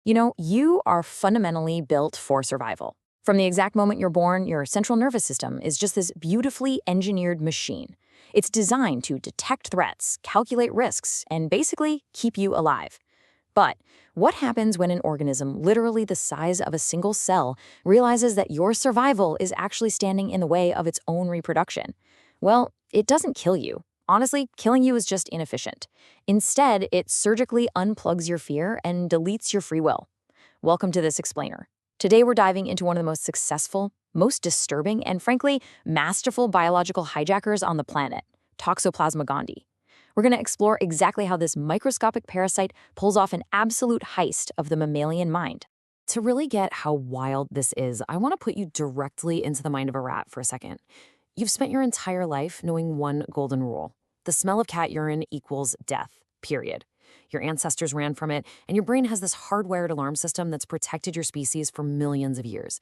You are fundamentally built for survival. From the exact moment you're born, your central nervous system is just this beautifully engineered machine. It's designed to detect threats, calculate risks, and basically keep you alive. But what happens when an organism, literally the size of a single cell, realizes that your survival is actually standing in the way of its own reproduction? Well, it doesn't kill you. Honestly, killing you is just inefficient. Instead, it surgically unplugs your fear and deletes your free will. Welcome to This Explainer. Today we're diving into one of the most successful, most disturbing, and frankly, masterful biological hijackers on the planet, Toxoplasma gondii. We're going to explore exactly how this microscopic parasite pulls off an absolute heist of the mammalian mind. To really get how wild this is, I want to put you directly into the mind of a rat for a second. You've spent your entire life knowing one golden rule. The smell of cat urine equals death, period. Your ancestors ran from it, and your brain has this hardwired alarm system that's protected your species for millions of years.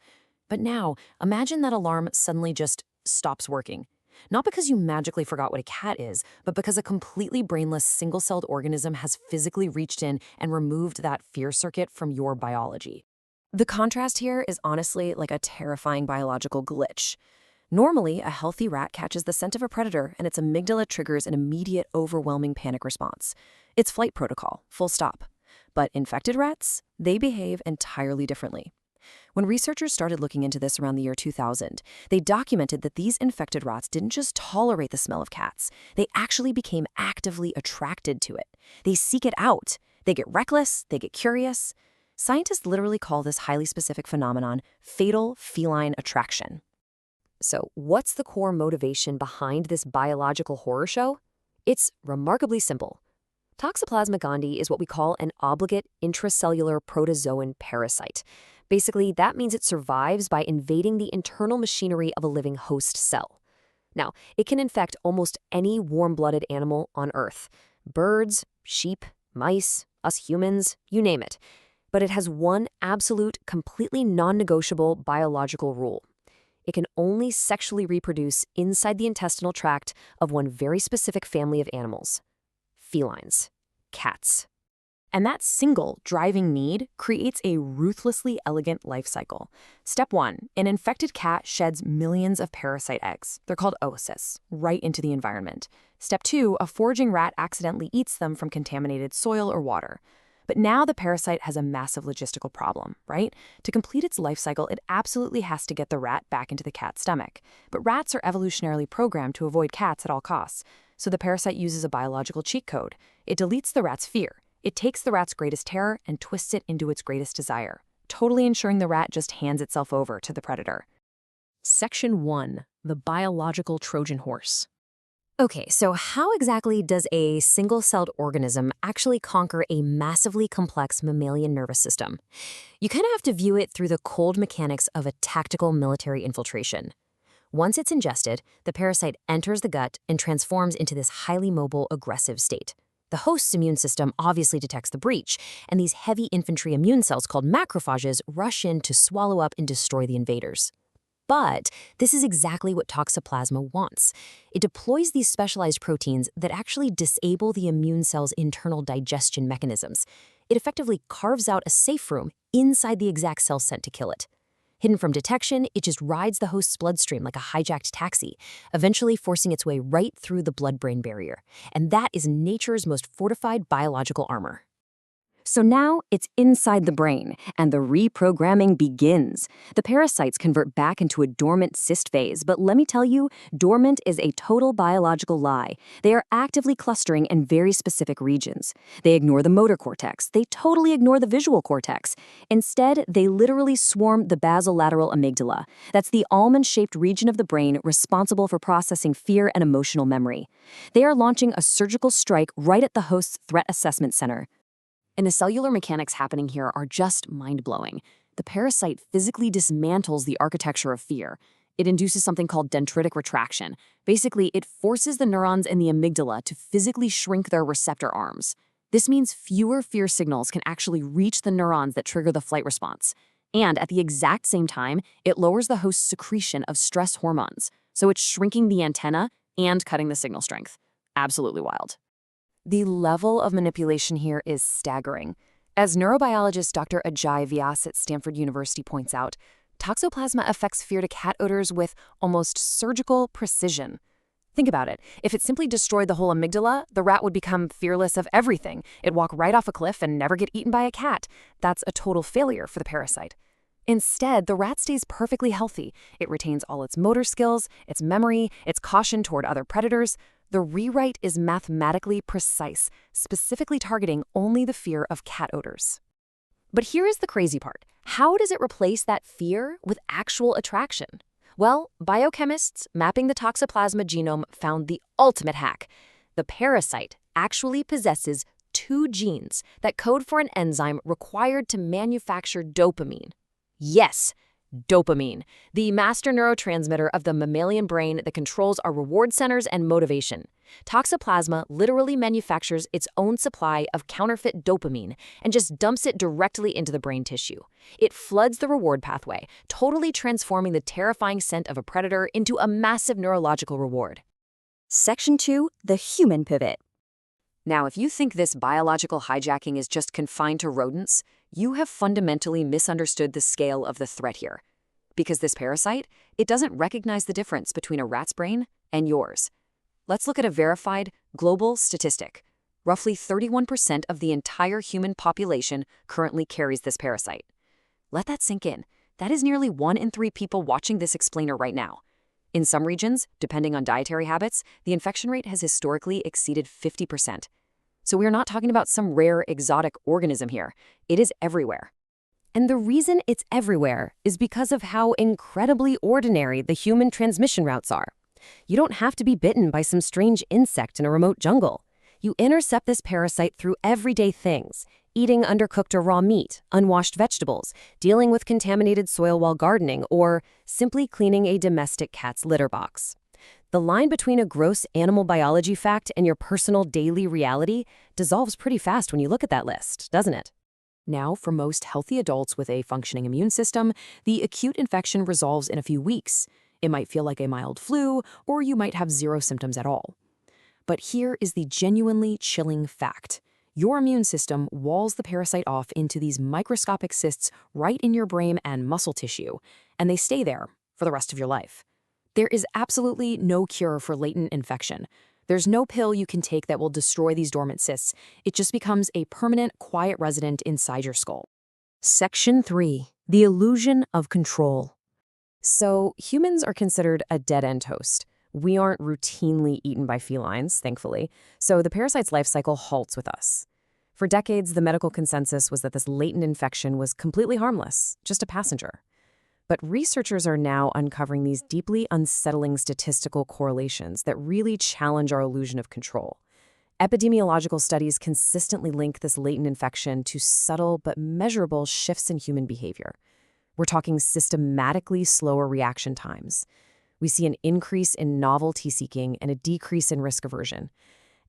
But now, imagine that alarm suddenly just stops working. Not because you magically forgot what a cat is, but because a completely brainless single-celled organism has physically reached in and removed that fear circuit from your biology. The contrast here is honestly like a terrifying biological glitch. Normally, a healthy rat catches the scent of a predator and its amygdala triggers an immediate, overwhelming panic response. It's flight protocol, full stop. But infected rats, they behave entirely differently. When researchers started looking into this around the year 2000, they documented that these infected rats didn't just tolerate the smell of cats, they actually became actively attracted to it. They seek it out. They get reckless, they get curious. Scientists literally call this highly specific phenomenon fatal feline attraction. So, what's the core motivation behind this biological horror show? It's remarkably simple. Toxoplasma gondii is what we call an obligate intracellular protozoan parasite. Basically, that means it survives by invading the internal machinery of a living host cell. Now, it can infect almost any warm-blooded animal on Earth. Birds, sheep, mice, us humans, you name it. But it has one absolute, completely non-negotiable biological rule. It can only sexually reproduce inside the intestinal tract of one very specific family of animals: felines, cats. And that single driving need creates a ruthlessly elegant life cycle. Step 1, an infected cat sheds millions of parasite eggs. They're called oocysts, right into the environment. Step 2, a foraging rat accidentally eats them from contaminated soil or water. But now the parasite has a massive logistical problem, right? To complete its life cycle, it absolutely has to get the rat back into the cat's stomach. But rats are evolutionarily programmed to avoid cats at all costs. So the parasite uses a biological cheat code. It deletes the rat's fear. It takes the rat's greatest terror and twists it into its greatest desire, totally ensuring the rat just hands itself over to the predator. Section 1. The biological Trojan horse. Okay, so how exactly does a single-celled organism actually conquer a massively complex mammalian nervous system? You kind of have to view it through the cold mechanics of a tactical military infiltration. Once it's ingested, the parasite enters the gut and transforms into this highly mobile, aggressive state. The host's immune system obviously detects the breach, and these heavy infantry immune cells called macrophages rush in to swallow up and destroy the invaders. But this is exactly what Toxoplasma wants. It deploys these specialized proteins that actually disable the immune cell's internal digestion mechanisms. It effectively carves out a safe room inside the exact cell sent to kill it. Hidden from detection, it just rides the host's bloodstream like a hijacked taxi, eventually forcing its way right through the blood-brain barrier. And that is nature's most fortified biological armor. So now it's inside the brain, and the reprogramming begins. The parasites convert back into a dormant cyst phase, but let me tell you, dormant is a total biological lie. They are actively clustering in very specific regions. They ignore the motor cortex. They totally ignore the visual cortex. Instead, they literally swarm the basolateral amygdala. That's the almond-shaped region of the brain responsible for processing fear and emotional memory. They are launching a surgical strike right at the host's threat assessment center. And the cellular mechanics happening here are just mind-blowing. The parasite physically dismantles the architecture of fear. It induces something called dendritic retraction. Basically, it forces the neurons in the amygdala to physically shrink their receptor arms. This means fewer fear signals can actually reach the neurons that trigger the flight response. And at the exact same time, it lowers the host's secretion of stress hormones. So it's shrinking the antenna and cutting the signal strength. Absolutely wild. The level of manipulation here is staggering. As neurobiologist Dr. Ajay Vyas at Stanford University points out, Toxoplasma affects fear to cat odors with almost surgical precision. Think about it. If it simply destroyed the whole amygdala, the rat would become fearless of everything. It'd walk right off a cliff and never get eaten by a cat. That's a total failure for the parasite. Instead, the rat stays perfectly healthy. It retains all its motor skills, its memory, its caution toward other predators. The rewrite is mathematically precise, specifically targeting only the fear of cat odors. But here is the crazy part. How does it replace that fear with actual attraction? Well, biochemists mapping the Toxoplasma genome found the ultimate hack. The parasite actually possesses 2 genes that code for an enzyme required to manufacture dopamine. Yes, dopamine, the master neurotransmitter of the mammalian brain that controls our reward centers and motivation. Toxoplasma literally manufactures its own supply of counterfeit dopamine and just dumps it directly into the brain tissue. It floods the reward pathway, totally transforming the terrifying scent of a predator into a massive neurological reward. Section 2, the human pivot. Now, if you think this biological hijacking is just confined to rodents, you have fundamentally misunderstood the scale of the threat here. Because this parasite, it doesn't recognize the difference between a rat's brain and yours. Let's look at a verified global statistic. Roughly 31% of the entire human population currently carries this parasite. Let that sink in. That is nearly 1 in 3 people watching this explainer right now. In some regions, depending on dietary habits, the infection rate has historically exceeded 50%. So we are not talking about some rare exotic organism here. It is everywhere. And the reason it's everywhere is because of how incredibly ordinary the human transmission routes are. You don't have to be bitten by some strange insect in a remote jungle. You intercept this parasite through everyday things: eating undercooked or raw meat, unwashed vegetables, dealing with contaminated soil while gardening, or simply cleaning a domestic cat's litter box. The line between a gross animal biology fact and your personal daily reality dissolves pretty fast when you look at that list, doesn't it? Now, for most healthy adults with a functioning immune system, the acute infection resolves in a few weeks. It might feel like a mild flu, or you might have 0 symptoms at all. But here is the genuinely chilling fact. Your immune system walls the parasite off into these microscopic cysts right in your brain and muscle tissue, and they stay there for the rest of your life. There is absolutely no cure for latent infection. There's no pill you can take that will destroy these dormant cysts. It just becomes a permanent, quiet resident inside your skull. Section 3, the illusion of control. So, humans are considered a dead-end host. We aren't routinely eaten by felines, thankfully, so the parasite's life cycle halts with us. For decades, the medical consensus was that this latent infection was completely harmless, just a passenger. But researchers are now uncovering these deeply unsettling statistical correlations that really challenge our illusion of control. Epidemiological studies consistently link this latent infection to subtle but measurable shifts in human behavior. We're talking systematically slower reaction times. We see an increase in novelty-seeking and a decrease in risk aversion.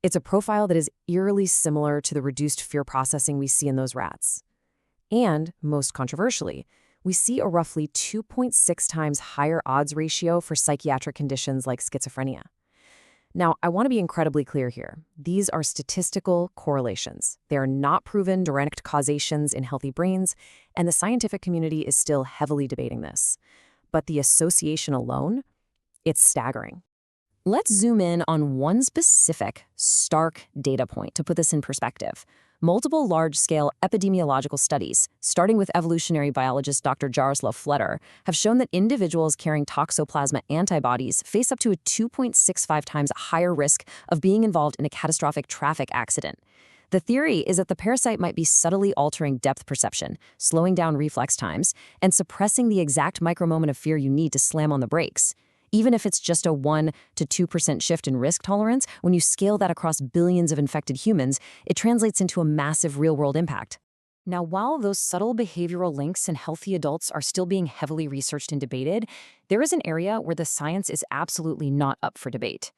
It's a profile that is eerily similar to the reduced fear processing we see in those rats. And, most controversially, we see a roughly 2.6 times higher odds ratio for psychiatric conditions like schizophrenia. Now, I want to be incredibly clear here. These are statistical correlations. They are not proven direct causations in healthy brains, and the scientific community is still heavily debating this. But the association alone, it's staggering. Let's zoom in on one specific, stark data point to put this in perspective. Multiple large-scale epidemiological studies, starting with evolutionary biologist Dr. Jaroslav Flegr, have shown that individuals carrying Toxoplasma antibodies face up to a 2.65 times higher risk of being involved in a catastrophic traffic accident. The theory is that the parasite might be subtly altering depth perception, slowing down reflex times, and suppressing the exact micromoment of fear you need to slam on the brakes. Even if it's just a 1 to 2% shift in risk tolerance, when you scale that across billions of infected humans, it translates into a massive real-world impact. Now, while those subtle behavioral links in healthy adults are still being heavily researched and debated, there is an area where the science is absolutely not up for debate.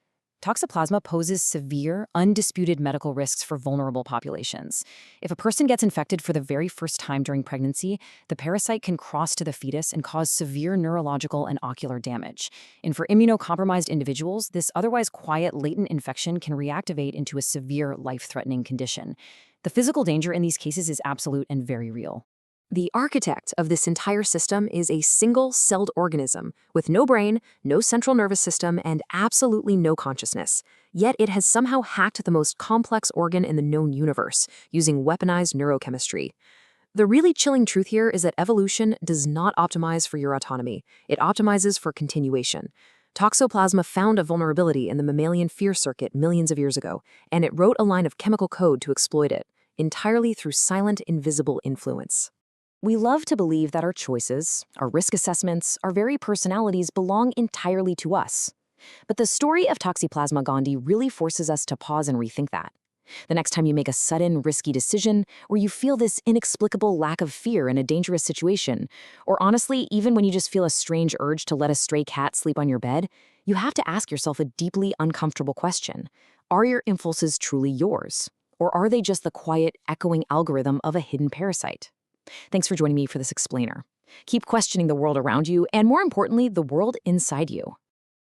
Toxoplasma poses severe, undisputed medical risks for vulnerable populations. If a person gets infected for the very first time during pregnancy, the parasite can cross to the fetus and cause severe neurological and ocular damage. And for immunocompromised individuals, this otherwise quiet latent infection can reactivate into a severe, life-threatening condition. The physical danger in these cases is absolute and very real. The architect of this entire system is a single-celled organism with no brain, no central nervous system, and absolutely no consciousness. Yet it has somehow hacked the most complex organ in the known universe, using weaponized neurochemistry. The really chilling truth here is that evolution does not optimize for your autonomy. It optimizes for continuation. Toxoplasma found a vulnerability in the mammalian fear circuit millions of years ago, and it wrote a line of chemical code to exploit it, entirely through silent, invisible influence. We love to believe that our choices, our risk assessments, our very personalities belong entirely to us. But the story of Toxoplasma gondii really forces us to pause and rethink that. The next time you make a sudden, risky decision, or you feel this inexplicable lack of fear in a dangerous situation, or honestly, even when you just feel a strange urge to let a stray cat sleep on your bed, you have to ask yourself a deeply uncomfortable question. Are your impulses truly yours? Or are they just the quiet, echoing algorithm of a hidden parasite? Thanks for joining me for this explainer. Keep questioning the world around you, and more importantly, the world inside you.